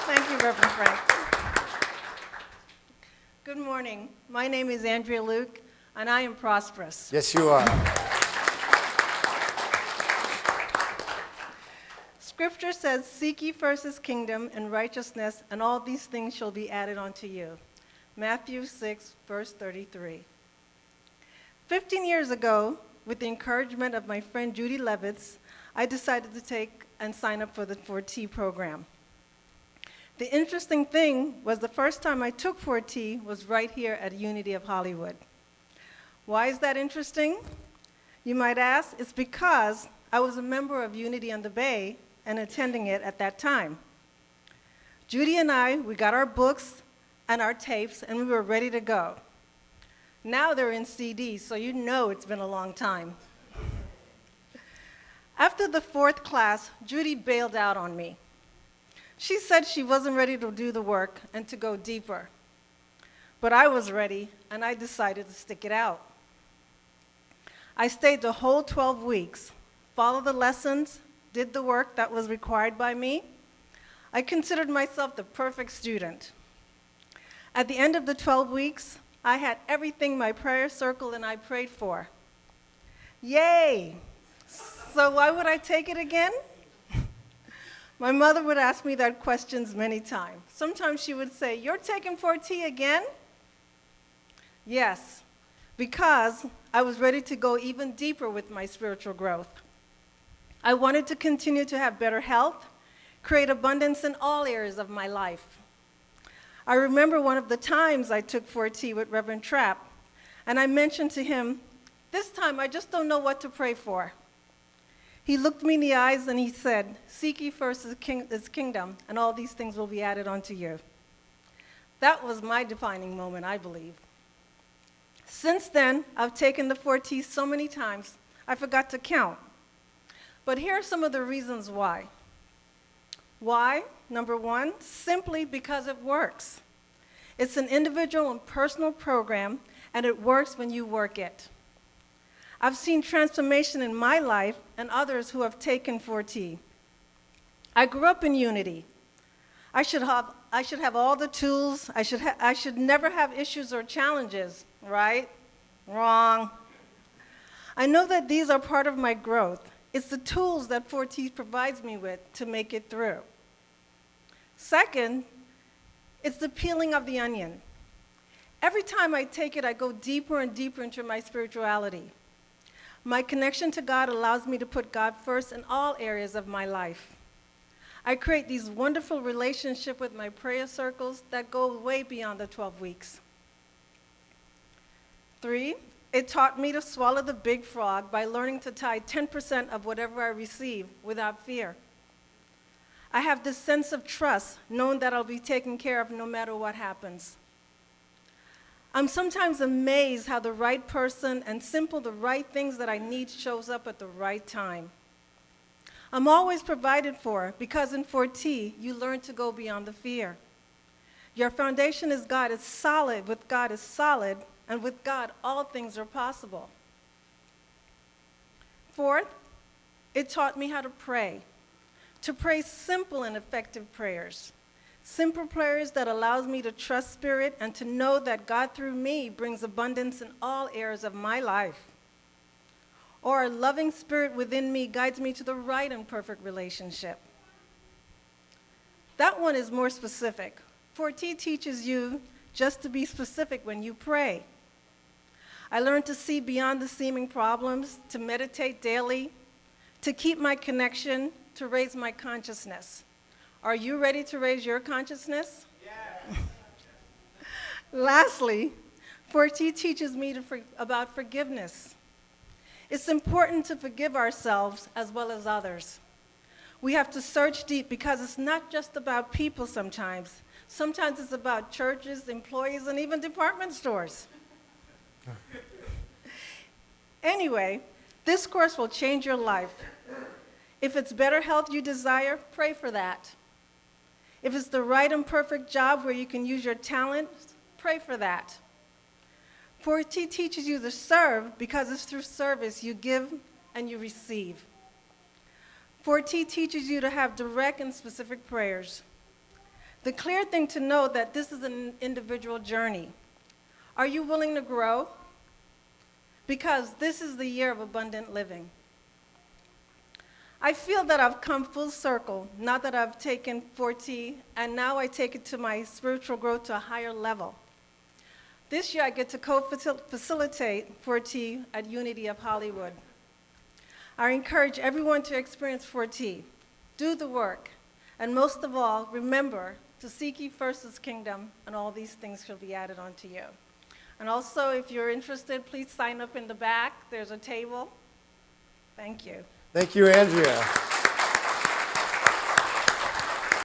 Thank you, Reverend Frank. Good morning. My name is Andrea Luke, and I am prosperous. Yes, you are. Scripture says, "Seek ye first his kingdom and righteousness, and all these things shall be added unto you." Matthew 6, verse 33. 15 years ago, with the encouragement of my friend Judy Levitz, I decided to take and sign up for the 4T program. The interesting thing was the first time I took 4T was right here at Unity of Hollywood. Why is that interesting? You might ask. It's because I was a member of Unity on the Bay and attending it at that time. Judy and I, we got our books and our tapes, and we were ready to go. Now they're in CDs, so you know it's been a long time. After the 4th class, Judy bailed out on me. She said she wasn't ready to do the work and to go deeper. But I was ready, and I decided to stick it out. I stayed the whole 12 weeks, followed the lessons, did the work that was required by me. I considered myself the perfect student. At the end of the 12 weeks, I had everything my prayer circle and I prayed for. Yay! So why would I take it again? My mother would ask me that questions many times. Sometimes she would say, "You're taking 4T again?" Yes, because I was ready to go even deeper with my spiritual growth. I wanted to continue to have better health, create abundance in all areas of my life. I remember one of the times I took 4T with Reverend Trapp, and I mentioned to him, "This time I just don't know what to pray for." He looked me in the eyes and he said, "Seek ye first his kingdom, and all these things will be added unto you." That was my defining moment, I believe. Since then, I've taken the 4T so many times, I forgot to count. But here are some of the reasons why. Why? Number one, simply because it works. It's an individual and personal program, and it works when you work it. I've seen transformation in my life and others who have taken 4T. I grew up in Unity. I should have all the tools. I should never have issues or challenges, right? Wrong. I know that these are part of my growth. It's the tools that 4T provides me with to make it through. Second, it's the peeling of the onion. Every time I take it, I go deeper and deeper into my spirituality. My connection to God allows me to put God first in all areas of my life. I create these wonderful relationships with my prayer circles that go way beyond the 12 weeks. 3, it taught me to swallow the big frog by learning to tithe 10% of whatever I receive without fear. I have this sense of trust, knowing that I'll be taken care of no matter what happens. I'm sometimes amazed how the right person and the right things that I need shows up at the right time. I'm always provided for because in 4T, you learn to go beyond the fear. Your foundation is God is solid. With God is solid, and with God, all things are possible. 4th, it taught me how to pray simple and effective prayers. Simple prayers that allows me to trust Spirit and to know that God through me brings abundance in all areas of my life. Or a loving Spirit within me guides me to the right and perfect relationship. That one is more specific. 4T teaches you just to be specific when you pray. I learned to see beyond the seeming problems, to meditate daily, to keep my connection, to raise my consciousness. Are you ready to raise your consciousness? Yes. Lastly, 4T teaches me about forgiveness. It's important to forgive ourselves as well as others. We have to search deep because it's not just about people sometimes. Sometimes it's about churches, employees, and even department stores. Anyway, this course will change your life. If it's better health you desire, pray for that. If it's the right and perfect job where you can use your talents, pray for that. 4T teaches you to serve because it's through service you give and you receive. 4T teaches you to have direct and specific prayers. The clear thing to know that this is an individual journey. Are you willing to grow? Because this is the year of abundant living. I feel that I've come full circle, now that I've taken 4T, and now I take it to my spiritual growth to a higher level. This year I get to co-facilitate 4T at Unity of Hollywood. I encourage everyone to experience 4T, do the work, and most of all, remember to seek ye first his kingdom, and all these things shall be added unto you. And also, if you're interested, please sign up in the back. There's a table. Thank you. Thank you, Andrea.